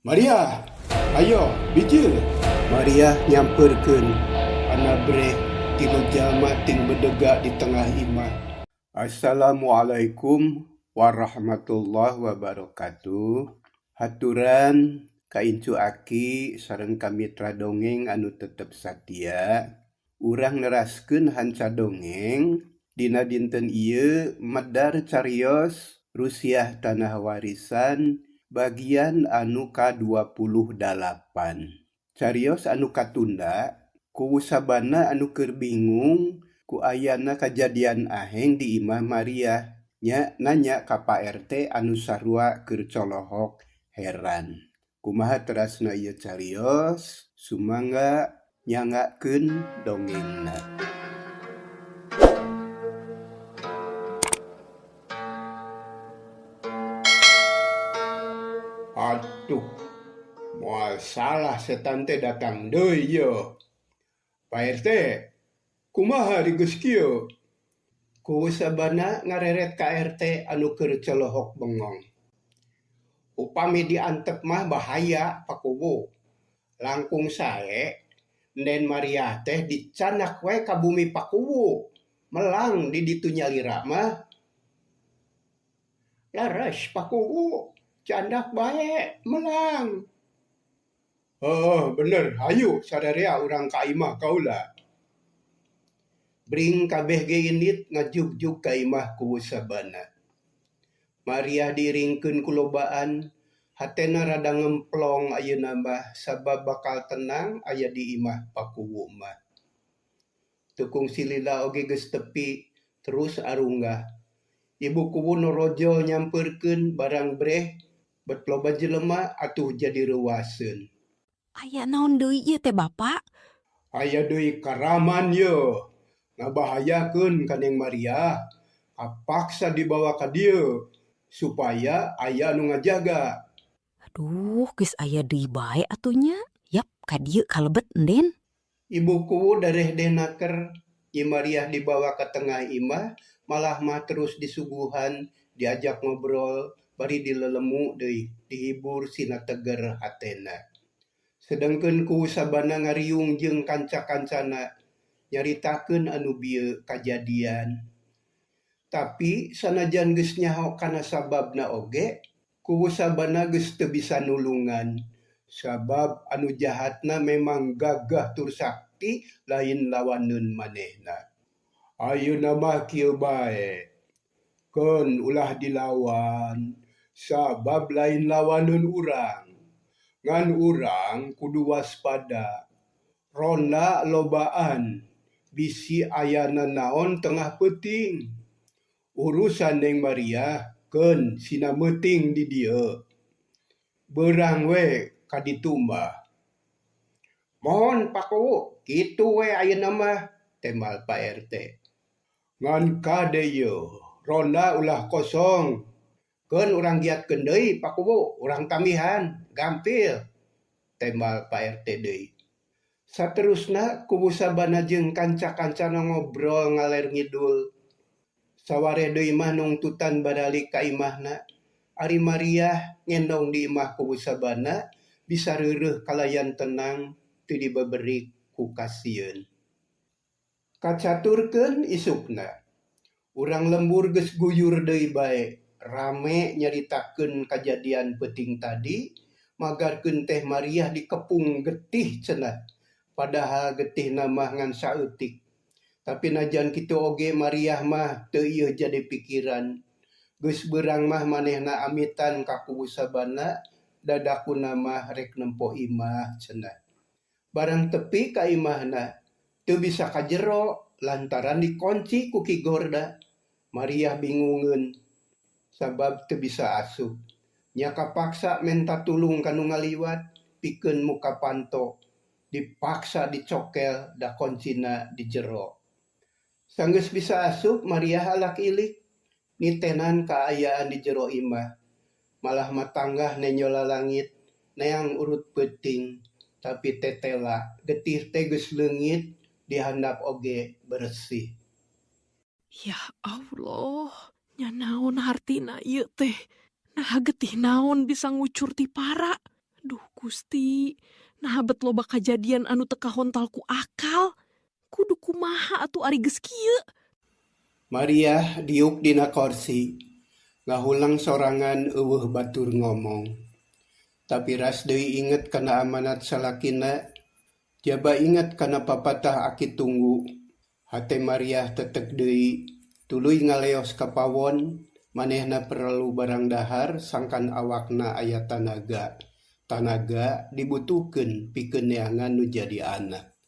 Maria, ayo, bijil. Maria nyamperkeun. Ana breh tilu jalma ting bedegak di tengah imah. Assalamualaikum warahmatullahi wabarakatuh. Haturan ka incu aki sareng ka mitra dongeng anu tetep satia. Urang neraskeun hanca dongeng dina dinten ieu medar carios Rusiah Tanah Warisan bagian anu ka-28. Carios anu katunda ku sabana anu keur bingung ku ayana kajadian aheng di Imah Maria nya nanya ka Pak RT anu sarua keur colohok heran. Kumaha terasna ieu carios? Sumangga nyangakeun dongengna. Aduh, moal salah setan teh datang deui ieu. Pak RT, kumaha di geus kieu? Ku sabana ngareret ka RT anu keur colohok bengong. Upami diantep mah bahaya pakubu. Langkung sae Nden Maria teh dicanak wae ka bumi pakubu. Melang di ditu nyalira mah. Laras pakubu, candak bae melang. Bener, hayu sadarea urang ka imah kaula. Bring kabeh ge indit ngajug-jug ka imah ku sabana. Maria diringkeun ku lobaan, hatena rada ngemplong ayeuna mah sabab bakal tenang aya di imah pakuwu mah. Tukung silila oge geus tepi terus arunggah. Ibu kuwu norojo nyamperkeun barang breh bet loba jelema atuh jadi reuaseun. Aya naon deui ieu teh Bapak? Aya deui karaman ye. Ngabahayakeun ka Neng Maria. Kapaksa dibawa ka dieu supaya aya anu ngajaga. Aduh, geus aya deui bae atunya. Yap, ka dieu kalebet enden. Ibu kuwu dareh denaker Nyi Maria dibawa ke tengah imah, malah mah terus disuguhan, diajak ngobrol, bari dilelemu deui, dihibur sina teger hatena. Sedengkeun ku sabana ngariung jeung kanca-kancana nyaritakeun anu bieu kajadian. Tapi sanajan geus nyaho kana sababna oge, ku sabana geus teu bisa nulungan. Sabab anu jahatna memang gagah tur sakti lain lawaneun manehna. Ayeuna mah kieu bae. Keun ulah dilawan, sabab lain lawaneun urang. Ngan urang kudu waspada. Ronda lobaan, bisi ayana naon tengah peuting. Urusan Neng Maria keun sina meuting di dieu. Beurang we kaditu mah. Mohon pakuwu, kitu we ayeuna mah temal Pak RT. Ngan kade ieu, ronda ulah kosong. Keun urang giatkeun deui pakuwu, urang tamihan, gampil. Temal Pak RT deui. Saterusna kubu sabana jeung kanca-kancana ngobrol ngaler ngidul. Saware deui mah nungtutan badalik ka imahna. Ari Maria ngendong di imah kubu sabana bisa reureuh kalayan tenang teu dibeberik ku kasieun. Kacaturkeun isukna. Urang lembur geus guyur deui bae. Rame nyaritakeun kajadian peuting tadi, magarkeun teh Maria dikepung getih cenah. Padahal getihna mah ngan saeutik. Tapi najan kitu oge Maria mah teu ieu jadi pikiran. Geus beurang mah manehna amitan ka kubu sabana, dadakuna mah rek nempo imah cenah. Barang tepi ka imahna, teu bisa ka jero lantaran dikunci ku Ki Gorda. Maria bingungeun sabab teu bisa asup. Nya kapaksa menta tulung kanu ngaliwat pikeun muka panto. Dipaksa dicokel da kuncina di jero. Sanggeus bisa asup Maria halak ilik. Nitenan kaayaan di jero imah. Malah matanggah nenyola langit, neang urut peuting, tapi tetela, getih teh geus leungit, dihandap oge bersih. Ya Allah, nya naon hartina ieu teh? Nah getih naon bisa ngucur ti para? Gusti, nah bet loba kajadian anu teka hontalku akal. Kudu kumaha atuh ari geus kieu. Maria diuk dina kursi, ngahulang sorangan eueuh batur ngomong. Tapi ras deui inget kana amanat salakina, jaba inget kana papatah aki tunggu. Hate Maria tetek deui, tuluy ngaleos ka pawon, manehna perlu barang dahar sangkan awakna aya tanaga. Tanaga dibutuhkeun pikeun neangan nu jadi anak.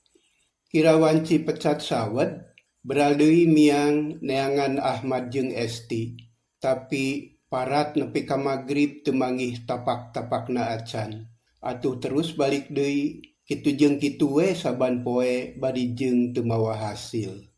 Kirawanci pecat sawed, beral deui miang neangan Ahmad jeung Esti. Tapi parat nepi ka magrib teu manggih tapak-tapakna acan. Atuh terus balik deui, kitu jeung kitu we saban poe bari jeung teu mawa hasil.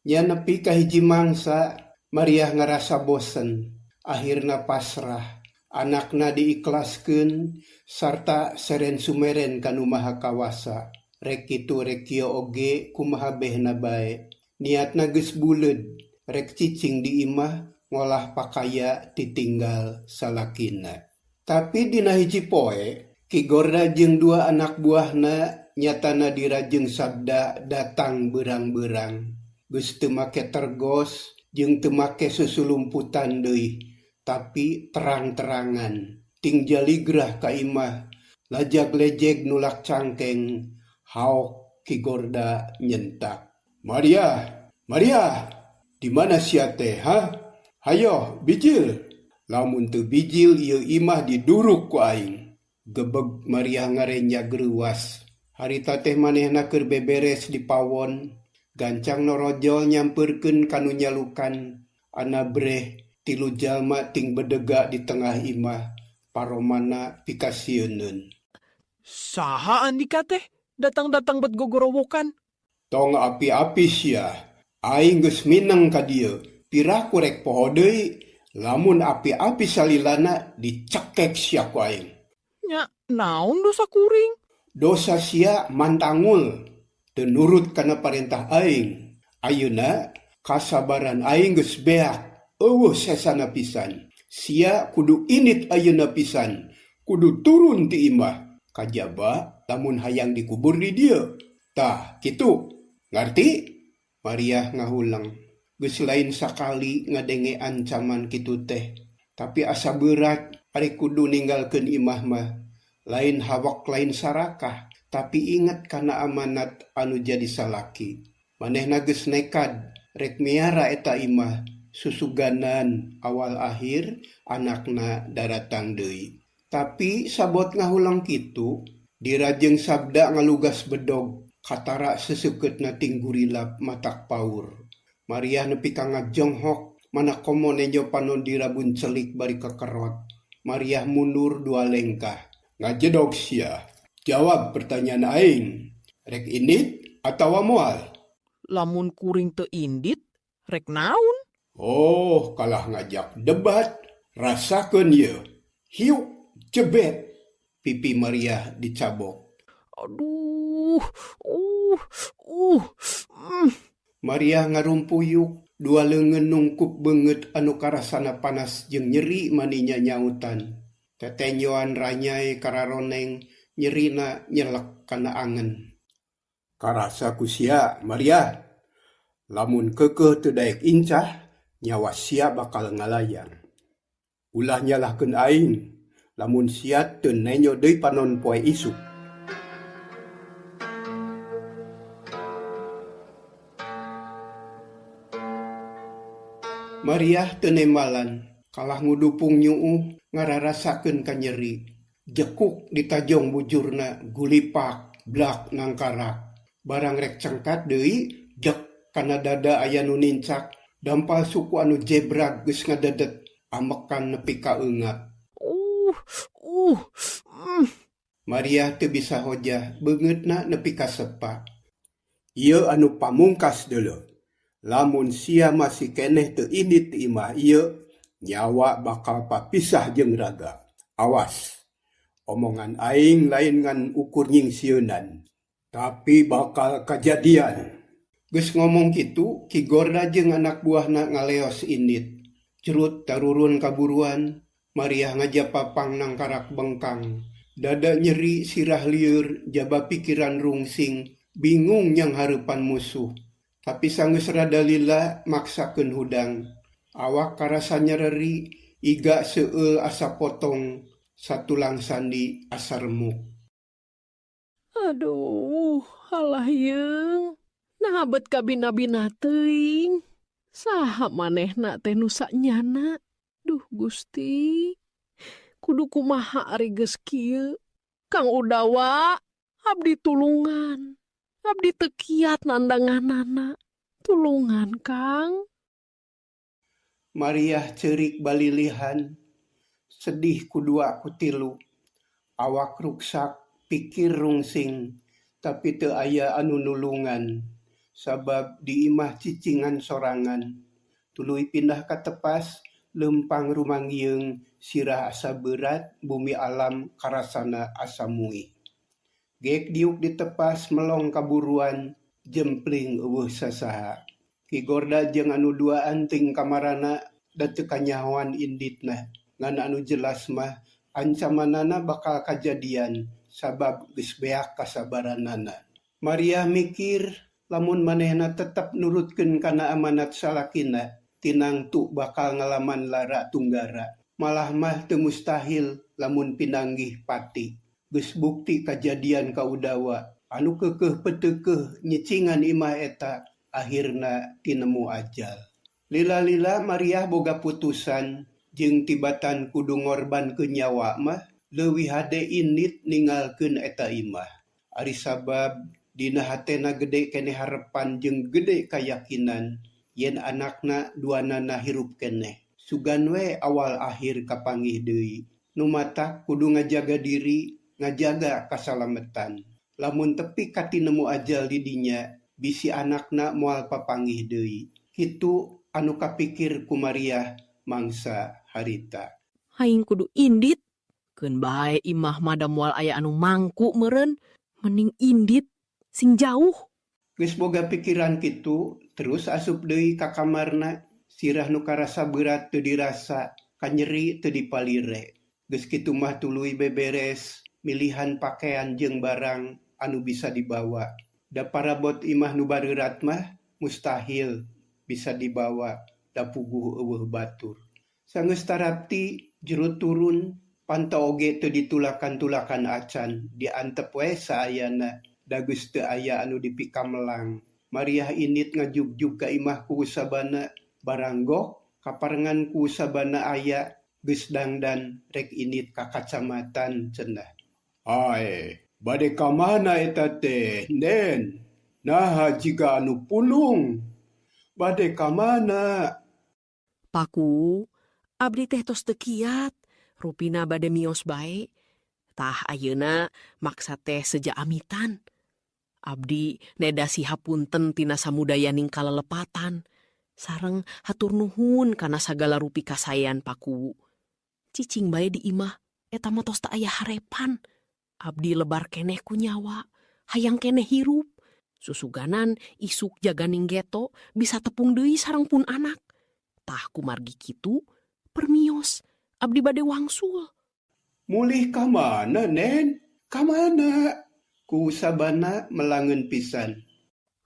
Nya nepi ka hiji mangsa, Maria ngarasa bosen. Akhirna pasrah. Anakna diikhlaskeun sarta seren sumeren kanu Maha Kawasa. Rek kitu rek kieu oge kumaha behna bae. Niatna geus buleud, rek cicing di imah ngolah pakaya ditinggal salakina. Tapi dina hiji poe, Ki Gorda jeung dua anak buahna nyatana dirajeng sabda datang berang-berang. Geus teu make tergos jeung teu make susulumputan deui, tapi terang-terangan. Ting jaligrah ka imah, lajag-lejeg nulak cangkeng, haok Ki Gorda nyentak. Maria, Maria, di mana sia teh, ha? Hayo, bijil. Lamun teu bijil ieu imah diduruk ku aing. Gebeg Maria ngarenya geruas. Harita teh manehna keur beberes di pawon, gancang norojol nyampeurkeun kanu nyalukan. Ana breh 3 jalma ting bedega di tengah imah, paromana pikasieun. Saha Andika teh? Datang-datang bet gogorowokan. Tong api-api sia, aing geus mineng ka dieu, pirah kurek poho deui, lamun api-api salilana dicekek sia ku aing. Nya, naon dosa kuring? Dosa sia mantangul, teu nurut kana parentah aing. Ayeuna kasabaran aing geus beak, eueuh sesana pisan. Sia kudu init ayeuna pisan, kudu turun ti imah. Kajaba lamun hayang dikubur di dieu. Tah, kitu. Ngarti? Maria ngahulang. Geus lain sakali ngadenge ancaman kitu teh. Tapi asa berat ari kudu ninggalkeun imah mah. Lain hawak lain sarakah, tapi ingat kana amanat anu jadi salaki. Manehna geus nekad rek miara eta imah, susuganan awal akhir anakna daratang deui. Tapi sabot ngahulang kitu, dirajeng sabda ngalugas bedog, katara seseukeutna ting gurilap matak paur. Maria nepi ka ngajonghok, mana komo nejo panon dirabun celik bari kekerot. Maria mundur 2 lengkah. Ngajedog sia. Jawab pertanyaan aing. Rek indit atawa moal? Lamun kuring teu indit, rek naon? Oh, kalah ngajak debat. Rasakeun ieu. Hiuk, cebet. Pipi Maria dicabok. Aduh, Maria ngarumpuyuk, 2 leungeun nungkup beungeut anu karasana panas jeung nyeri maninya nyautan. Tetenyoan ranyai kararoneng, nyerina nyelek kana angen. Karasa ku sia, Maria. Lamun keukeuh teu daek incah, nyawa sia bakal ngalayang. Ulah nyalahkeun aing, lamun sia teu nenyo deui panon poe isuk. Maria teu nembalan, kalah ngudupung nyuuh ngararasakeun ka nyeri. Jekuk ditajong bujurna, gulipak, blak nangkarak. Barang rek cengkat deui, jek kana dada aya nu nincak, dampal suku anu jebrag geus ngadedet, amekan nepi ka eungap. Maria teu bisa hojah, beungeutna nepi ka sepa. Ieu anu pamungkas deuleu. Lamun sia masih keneh teu indit ti imah ieu, nyawa bakal papisah jeung raga. Awas, omongan aing lain ngan ukur nyingsieunan, tapi bakal kajadian. Geus ngomong kitu, Ki Gorda jeung anak buahna ngaleos indit. Cerut tarurun kaburuan, Maria ngajapapang nangkarak bengkang, Dada nyeri, sirah liur, jaba pikiran rungsing, bingung yang harapan musuh. Tapi sanggeus rada lila maksakeun hudang. Awak karasa nyereri, iga seueul asa potong, satulang sandi asa remuk. Aduh, halah yeung. Nahabet ka bina-bina teuing. Saha manehna teh nu sanyana? Duh Gusti. Kudu kumaha ari geus kieu? Kang Udawa, abdi tulungan. Abdi teu kiat nandanganana. Tulungan, Kang. Mariah cerik balilihan, sedih kudua kutilu. Awak ruksak, pikir rungsing, tapi teu aya anu nulungan. Sabab di imah cicingan sorangan. Tuluy pindah ka tepas, lempang rumangieung, sirah asa berat, bumi alam karasana asa muih. Gek diuk di tepas melong kaburuan, jempling eueuh sasaha. Ki Gorda jeung anu duaan ting kamarana da teu kanyahoan inditna. Ngan anu jelas mah ancamanana bakal kajadian sabab geus beak kasabaranana. Maria mikir lamun manehna tetep nurutkeun kana amanat salakina, tinang tu bakal ngalaman lara tunggara. Malah mah teu mustahil lamun pinanggih pati. Geus bukti kajadian ka Udawa, anu keukeuh peteukeuh nyicingan imah eta, akhirna tinemu ajal. Lila-lila Maria boga putusan, jeung tibatan kudu ngorbankeun nyawa mah, leuwih hade indit ninggalkeun eta imah. Ari sabab dina hatena gede keneh harepan jeung gede kayakinan, yen anakna duanana hirup keneh. Sugan we awal akhir kapanggih deui. Nu matak kudu ngajaga diri, ngajaga kasalametan. Lamun tepi katinemu ajal di dinya, bisi anakna moal papanggih deui. Kitu anu kapikir ku Maria mangsa harita. Aing kudu indit. Keun bae imah mah da moal aya anu mangku meureun. Mending indit sing jauh. Geus boga pikiran kitu, terus asup deui ka kamarna, sirah nu karasa berat teu dirasa, kanyeri teu dipalire. Geus kitu mah tuluy beberes, milihan pakaian jeung barang anu bisa dibawa. Da parabot imah nu bareurat mah mustahil bisa dibawa, da puguh eueuh batur. Sanggeus tarapti jero turun, pantau oge teu ditulakan-tulakan acan, diantep we saayana, da geus teu aya anu dipikamelang. Maria indit ngajugjug ka imah ku sabana, baranggok kaparengan ku sabana aya, geus dangdan rek indit ka kacamatan cenah. Hai, bade ka mana eta teh, Nen? Naha jiga anu pulung? Bade ka mana? Paku, abdi teh tos teu kiat. Rupina bade mios bae. Tah ayeuna maksa teh seja amitan. Abdi neda sihapunten tina samudayaning kalelepatan. Sareng hatur nuhun kana sagala rupi kasayan Paku. Cicing bae di imah, eta mah tos teu aya harepan. Abdi lebar keneh ku nyawa, hayang keneh hirup. Susuganan isuk jaganing geto bisa tepung deui sareng pun anak. Tah kumargi kitu, permios, abdi bade wangsul. Mulih ka mana, Nen? Ka mana? Ku sabana melangeun pisan.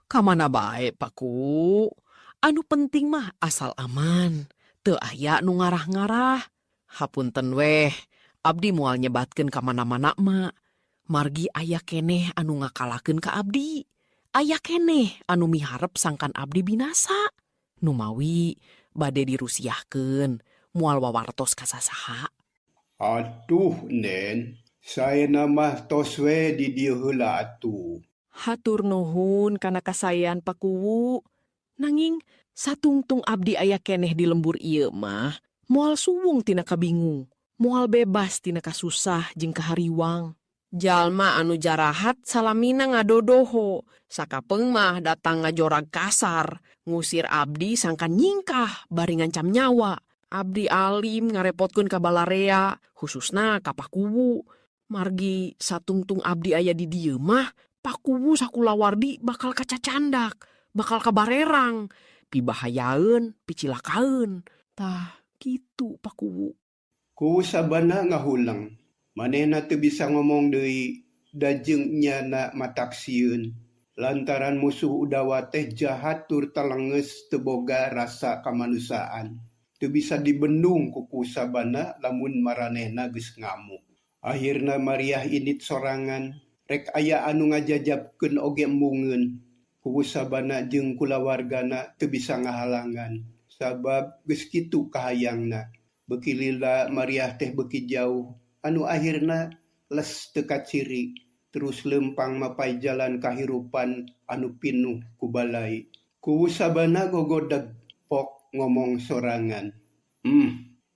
Kamana bae Paku. Anu penting mah asal aman. Teu aya nu ngarah-ngarah. Hapunten weh, abdi moal nyebatkeun ka mana-mana mak. Margi aya keneh anu ngakalakeun ka abdi. Aya keneh anu miharep sangkan abdi binasa. Numawi bade dirusiahkeun moal wawartos ka sasaha. Aduh, Nen. Saena mah tos we di dieu heula atuh. Hatur nuhun kana kasayan Paku. Nanging satungtung abdi aya keneh di lembur ieu mah moal suwung tina kabingung, moal bebas tina kasusah jeung kahariwang. Jalma anu jarahat salamina ngadodoho, sakapeung mah datang ngajorag kasar, ngusir abdi sangkan nyingkah bari ngancam nyawa. Abdi alim ngarepotkeun ka balarea, khususna ka Pakuwu. Margi satungtung abdi aya di dieu mah, Pakuwu sakulawardi bakal kacacandak, bakal kabarerang, pibahayaeun, picilakaeun. Tah kitu Pakuwu. Ku sabana ngahuleng. Manehna teu bisa ngomong deui dajeng nyana mataksieun. Lantaran musuh Udawa teh jahat tur talengeus teu boga rasa kamanusaan. Teu bisa dibendung ku kusabana lamun maranehna geus ngamuk. Akhirna Mariah indit sorangan, rek aya anu ngajajabkeun oge embungeun. Kusabana jeung kulawargana teu bisa ngahalangan. Sabab geus kitu kahayangna. Beuki lila Mariah teh beuki jauh. Anu akhirna les teu kaciri. Terus lempang mapai jalan kahirupan anu pinuh ku balai. Ku sabana gogodeg pok ngomong sorangan.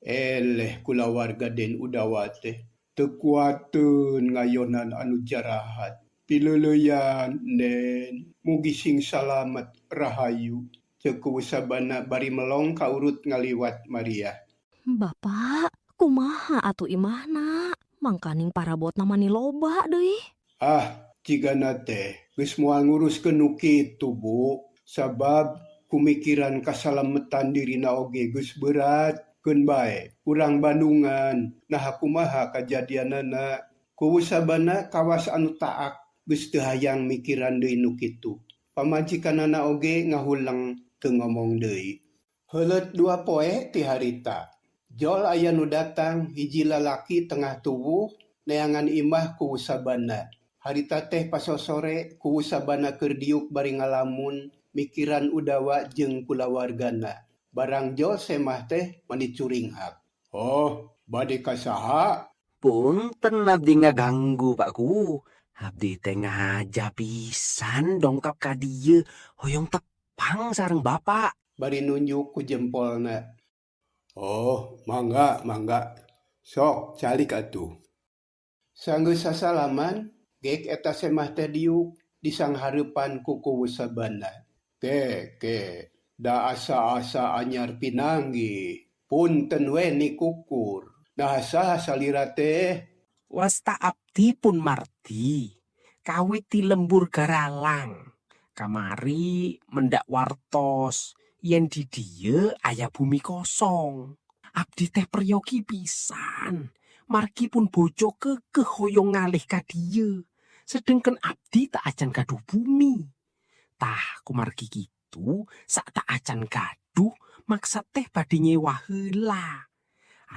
Eleh kulawarga Den Udawa teh. Teu kuateun ngayonan anu jarahat. Pileuleyan Den, mugi sing salamet rahayu. Ceuk ku sabana bari melong kaurut ngaliwat Mariah. Bapak, kumaha atuh imahna? Mangkaning parabotna mani loba deui. Cigana teh geus moal nguruskeun nu kitu, Bu. Sabab kumikiran kasalametan dirina oge geus berat. Keun bae urang Bandungan naha kumaha kajadianana. Ku sabana kawas anu taak geus teu hayang mikiran deui nu kitu. Pamajikanana oge ngahuleng teu ngomong deui. Heuleut 2 poe ti harita. Jol aya nu datang hiji lalaki tengah tubuh neangan imah ku sabana. Harita teh pasosore ku sabana keur diuk bari ngalamun mikiran Udawa jeung kulawargana. Barang Jol semah teh mani curinghak. Oh, bade ka saha? Punten abdi ngaganggu Pak Ku. Abdi teh ngahaja pisan dongkap ka dieu hoyong tepang sareng Bapak. Bari nunjuk ku jempolna. Oh, mangga. Sok calik atuh. Sanggeus sasalaman, gek eta semah teh diuk disanghareupan ku sabana. Ke, da asa-asa anyar pinanggi. Punten we ni kukur. Nah saha salira teh? Wasta abdi pun marti. Kawit ti lembur Garalang. Kamari mendak wartos. Yen di dieu aya bumi kosong. Abdi teh priyogi pisan. Margi pun bojo kekeh hoyong ngalih ka dieu. Sedengken abdi tak acan gaduh bumi. Tah kumargi gitu sak tak acan gaduh maksad teh badhe nyewa heula.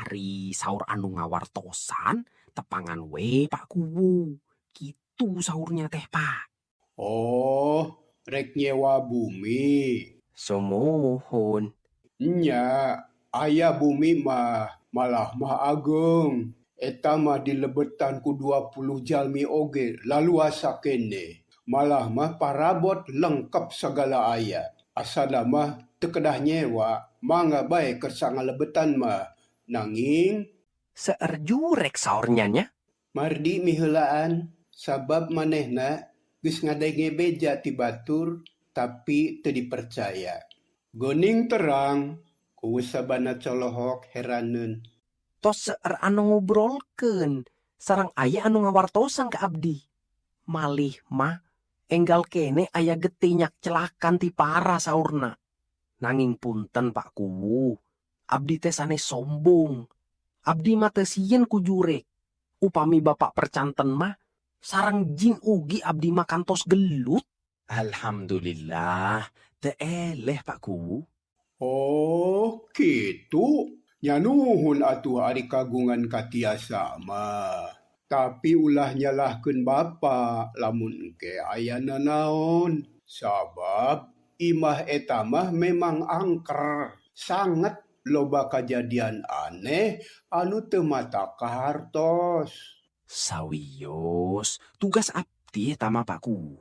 Ari saur anu ngawartosan tepangan we Pak Kuwu. Gitu saurnya teh Pak. Oh, rek nyewa bumi. Somohon. Nya, aya bumi malah ageng. Eta mah dilebetan ku 20 jalmi oge lalu asa kene. Malah mah parabot lengkap segala aya. Asana mah teu kedah nyewa, mangga bae kersa ngalebetan mah. Nanging Seueur jurek saurnya nya. Mardi miheulaan sabab manehna geus ngadenge beja ti batur tapi teu dipercaya. Geuning terang ku sabana colohok heraneun. Tos seueur anu ngobrolkeun sareng aya anu ngawartosan ka abdi. Malih mah enggal kene aya getinyak celakan ti para saurna. Nanging punten Pak Kuwu, abdi teh sanes sombong. Abdi mah teu sieun ku jurek. Upami Bapak percanten mah sareng jin ugi abdi mah kantos gelut. Alhamdulillah, teu eleh Pak Kuwu. Oh, kitu. Nya nuhun atuh ari kagungan katiasa mah. Tapi ulah nyalahkeun Bapa lamun engke aya nanaon. Sabab imah eta mah memang angker. Sangat loba kajadian aneh anu teu mata kahartos. Sawios, tugas abdi eta mah Pak Kuwu.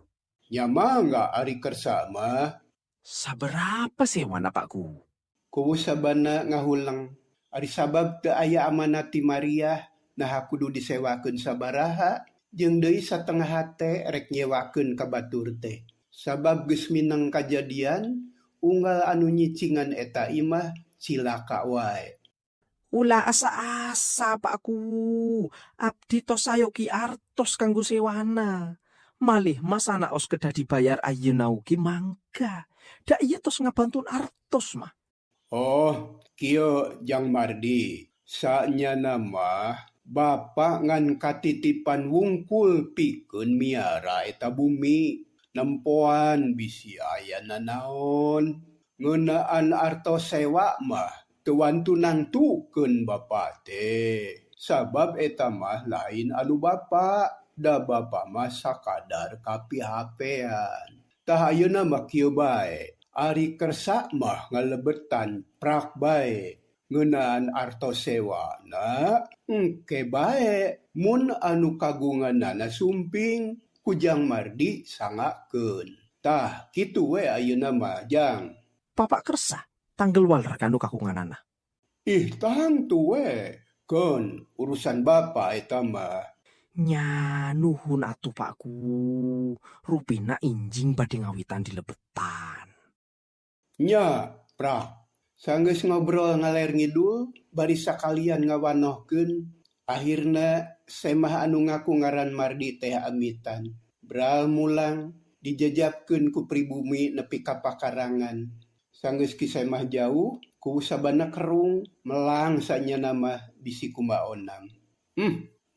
Nya mangga ari kersa mah. Saberapa sewana Pak Kuwu? Kuwu sabana ngahuleng. Ari sabab teu aya amanat ti Mariah nah kudu disewakeun sabaraha jeung deui satengah hate rek nyewakeun ka batur teh. Sabab geus mineng kajadian unggal anu nyicingan eta imah cilaka wae. Ulah asa-asa Pak Kuwu. Abdi tos sayogi artos kanggo sewana. Malih mas anaos kedah dibayar ayeuna ugi mangga. Da ieu tos ngabantun artos mah. Oh, kieu Jang Mardi. Sanyana mah Bapa ngan katitipan wungkul pikeun miara eta bumi. Nempoan bisi aya nanaon. Ngeunaan artos sewa mah tuan tunang tukeun bapa teh. Sabab eta mah lain anu bapa. Da bapa mah sakadar kapihapean. Tah ayeuna mah kieu bae. Ari kersa mah ngalebetan prak bae. Ngeunaan artos sewana engke bae. Mun anu kagunganana sumping kujang Mardi sangakeun. Tah kitu we ayeuna mah Jang. Bapak kersa tanggal waler kanu kakunganana. Ih tang tu we. Keun urusan bapa eta mah. Nya nuhun atuh Pakku. Rupina injing bade ngawitan di lebetan. Nya prak. Sanggeus ngobrol ngaler ngidul bari sakalian ngawanohkeun. Akhirna semah anu ngaku ngaran Mardi teh amitan. Bral mulang dijejapkeun ku pribumi nepi ka pakarangan. Sanggeus kisemah jauh ku sabana kerung melang sanyana mah bisi kumaonang.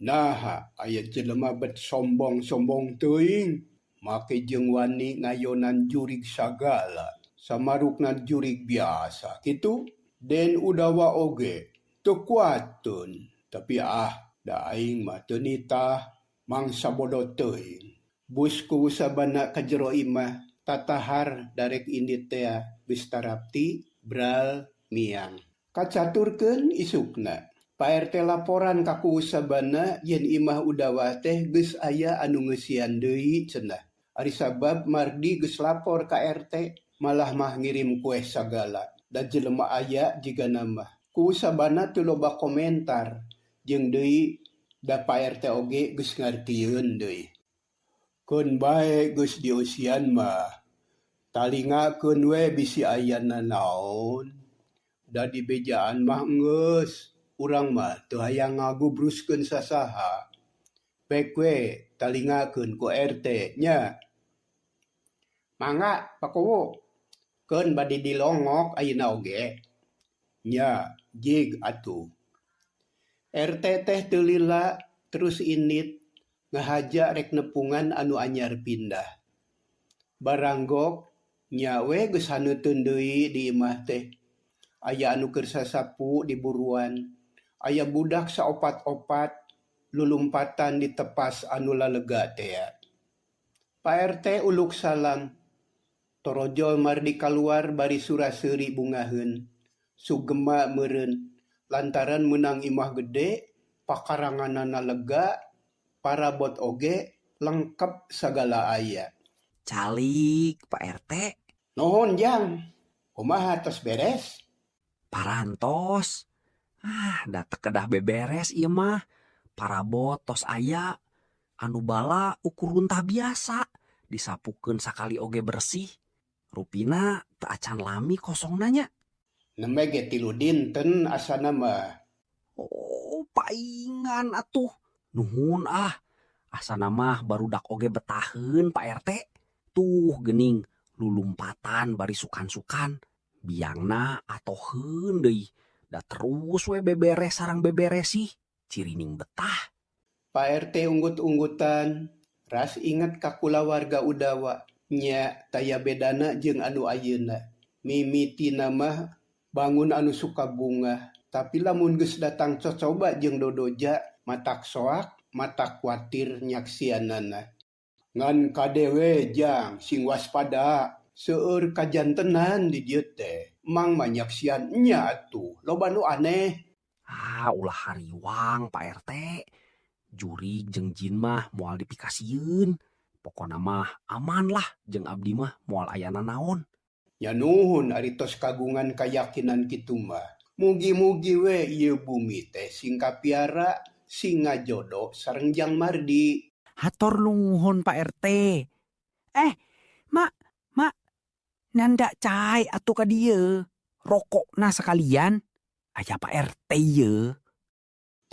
Nah aya jelema bet sombong-sombong teuing make jeung wani ngayonan jurig sagala. Samarukna jurig biasa kitu. Den udawa oge teu kuateun. Tapi da aing mah teu nitah mangsa bodoh teuing. Bus ku sabana ka jero imah tatahar darek indit teh geus tarapti bral miang. Kacaturkeun isukna. Pak RT laporan ka ku sabana yen imah udawa teh geus aya anu ngeusian deui cenah. Ari sabab Mardi geus lapor ka RT malah mah ngirim kue sagala. Da jelema aya jiga nama. Ku sabana teu loba komentar. Jeung deui da Pak RT oge geus ngartieun deui. Keun bae geus diusian mah. Talingakeun we bisi ayana naon. Da di bejaan mah geus. Urang mah teu hayang ngagubruskeun sasaha. Pek we talingakeun ku RT nya. Mangga Pakuwu. Keun bade dilongok ayeuna oge. Nya, jig atuh. RT teh teu lila terus indit ngahaja rek nepungan anu anyar pindah. Baranggok nya we geus haneuteun deui di imah teh. Aya anu keur sasapu di buruan. Aya budak saopat-opat lulumpatan di tepas anu lalega teh. Pak RT uluk salam. Torojol Mardi kaluar bari suraseuri bungaheun. Sugema meureun. Lantaran menang imah gede, pakaranganana lega, parabot oge, lengkap sagala aya. Calik Pak RT. Nuhun Jang. Kumaha tos beres? Parantos. Da teu kedah beberes ieu mah. Parabot tos aya. Anu bala ukur runtah biasa. Disapukeun sakali oge bersih. Rupina teu acan lami kosong nanya. Nembe ge 3 dinten asana mah. Oh, paingan atuh. Nuhun Asana mah barudak oge betaheun Pak RT. Tuh geuning lulumpatan bari sukan-sukan. Biangna atoheun deui. Da terus we beberes sareng beberesi. Cirining betah. Pak RT unggut-unggutan. Ras inget ka kulawarga udawa. Nya taya bedana jeung anu ayeuna. Mimitina mah bangun anu suka bunga. Tapi lamun geus datang cocoba jeung dodoja matak soak, matak kuatir nyaksianana. Ngan kadewe Jang sing waspada. Seueur kajantenan di dieu teh. Mang manyaksian nya atuh. Loba nu aneh. Ulah hariwang Pak RT. Jurig jeung jin mah moal dipikasieun. Pokona mah aman lah jeung abdi mah moal ayana naon. Ya nuhun ari tos kagungan kayakinan kitu mah. Mugi-mugi we ieu bumi teh sing kapiara sing ngajodo sareng Jang Mardi. Hatur nuhun Pak RT. Mak, nanda cai atuh ka dieu. Rokokna sekalian. Aya Pak RT ye.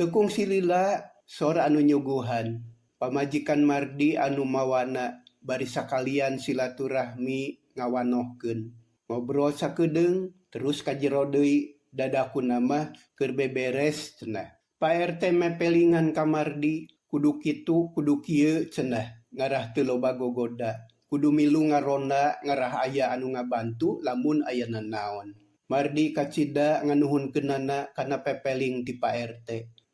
Tekung silila sora anu nyuguhan. Pamajikan Mardi anu mawana bari sakalian silaturahmi ngawanohkeun. Ngobrol sakedeung terus ka jero deui dadakuna mah keur beberes cenah. Pak RT mepelingan kamardi kudu kitu kudu kieu cenah ngarah teu loba gogoda. Kudu milu ngaronda ngarah aya anu ngabantu lamun aya nanaon. Mardi kacida nganuhunkeunana kana pepeling ti Pak RT.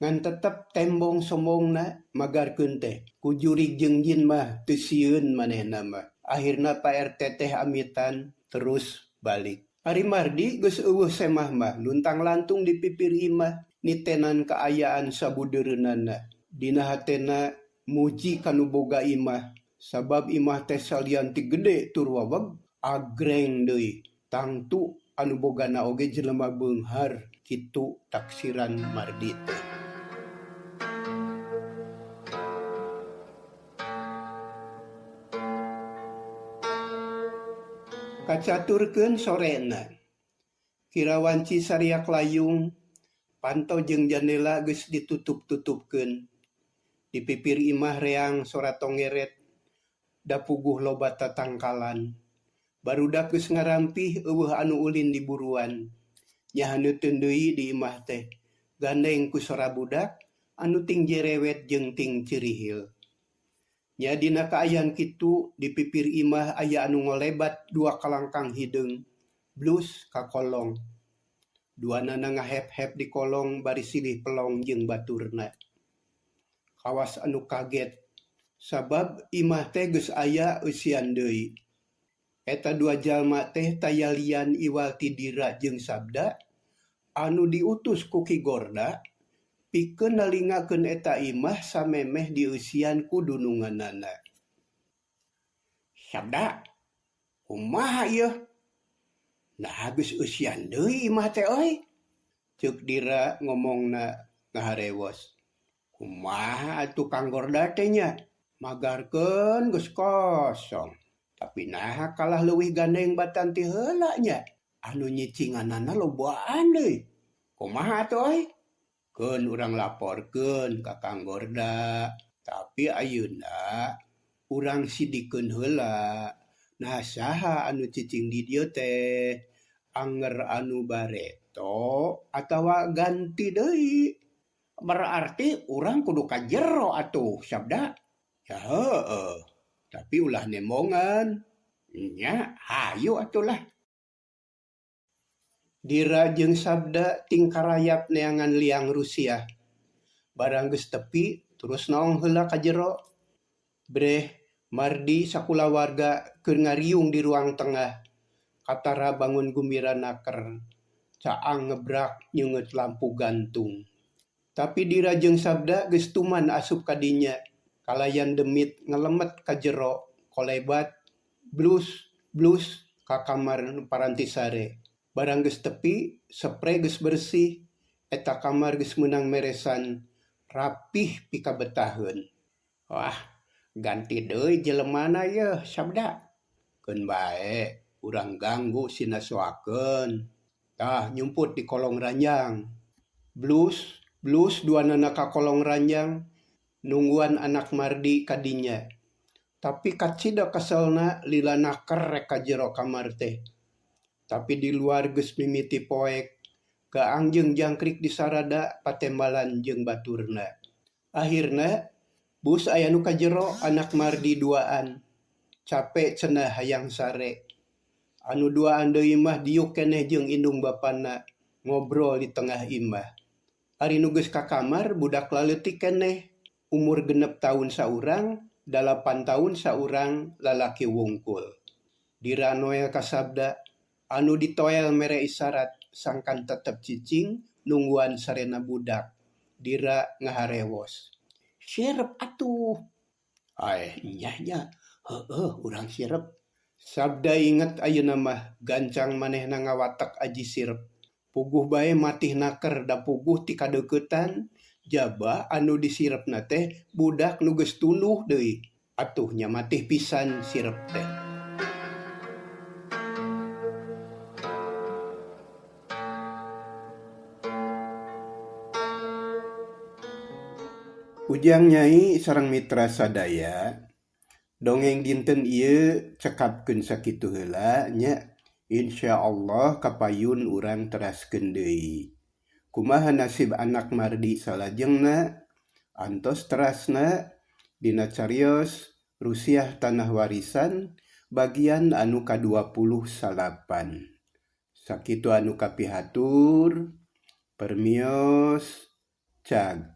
Ngan tetep tembong sombongna magarkeun teh. Ku juri jeung jin mah teu sieun manehna mah. Akhirna Pak RT teh amitan terus balik. Ari Mardi geus eueuh semah mah luntang lantung di pipir imah nitenan kaayaan sabudeureunana. Dina hatena muji kanu boga imah sabab imah teh salian ti gede tur waweg agreng deui. Tangtu anu bogana oge jelema beunghar kitu taksiran Mardi teh. Kacaturkeun sorena. Kirawanci sariak layung, pantau jeung jendela geus ditutup-tutupkeun. Di pipir imah reang sora tongeret, da puguh loba tatangkalan. Barudak geus ngarampih eueuh anu ulin di buruan. Nya haneuteun deui di imah teh. Gandeng ku sora budak anu ting jerewet jeung ting cirihil. Nya dina kaayaan kitu di pipir imah aya anu ngolebat 2 kalangkang hideung, blus ka kolong. Duanana ngahep-hep di kolong bari silih pelong jeung baturna. Kawas anu kaget, sabab imah teh geus aya eusian deui. Eta 2 jalma teh tayalian iwal ti Dira jeung Sabda, anu diutus ku Ki Gorda, pikeun nalingakeun eta imah samemeh di eusian ku dununganana. Sabda, kumaha ieu? Nah geus eusian deui imah teh euy. Ceuk Dira ngomongna ngaharewos. Kumaha atuh Kang Gorda teh nya? Magarkeun geus kosong. Tapi naha kalah leuwih gandeng batan ti heula nya. Anu nyicinganana lobaan deui. Kumaha atuh euy? Keun urang laporkeun ka Kang Gorda. Tapi ayeuna urang sidikeun heula. Nah saha anu cicing di dieu teh? Anger anu bareto atawa ganti deui? Berarti urang kudu ka jero atuh, Sabda. Ya heueuh. Tapi ulah nemongan. Nya hayu atuh lah. Dira jeung Sabda tingkarayap neangan liang Rusia. Barang geus tepi terus naong heula ka jero. Breh Mardi sakulawarga keur ngariung di ruang tengah. Katara bangun gumbira naker. Caang ngebrak nyeungeut lampu gantung. Tapi Dira jeung Sabda geus tuman asup ka dinya. Kalayan demit ngelemet ka jero. Kolebat blus ka kamar paranti sare. Barang geus tepi, spray geus bersih, eta kamar geus meunang meresan, rapih pika betaheun. Wah, ganti deui jelemana yeuh, Sabda. Keun bae, urang ganggu sina soakeun. Tah nyumput di kolong ranjang. Blus duanana ka kolong ranjang, nungguan anak Mardi kadinya. Tapi kacida keselna lila naker rek ka jero kamar teh. Tapi di luar geus mimiti poek, gaang jeung jangkrik di sarada patembalan jeung baturna. Akhirna, bus aya nu ka jero anak Mardi duaan. Capek cenah hayang sare. Anu duaan deui mah diuk keneh jeung indung bapana ngobrol di tengah imah. Ari nu geus ka kamar budak laleutik keneh, umur 6 tahun saurang, 8 tahun saurang lalaki wungkul. Dira noel ka Sabda, anu ditoel mere isyarat sangkan tetep cicing nungguan sarena budak. Dira ngaharewos. Sirep atuh. Nya. Urang sirep. Sabda inget ayeuna mah gancang manehna ngawatek aji sirep. Puguh bae matih naker da puguh ti kadeuketan, jaba anu disirepna teh budak nu geus tuluh deui. Atuh nya matih pisan sirep teh. Ujang Nyai sareng mitra sadaya, dongeng dinten ieu cekapkeun sakitu heula nya. Insya Allah kapayun urang teraskeun deui. Kumaha nasib anak Mardi salajengna? Antos terasna dina carios Rusiah Tanah Warisan bagian anu ka-28. Sakitu anu kapihatur, permios, cag.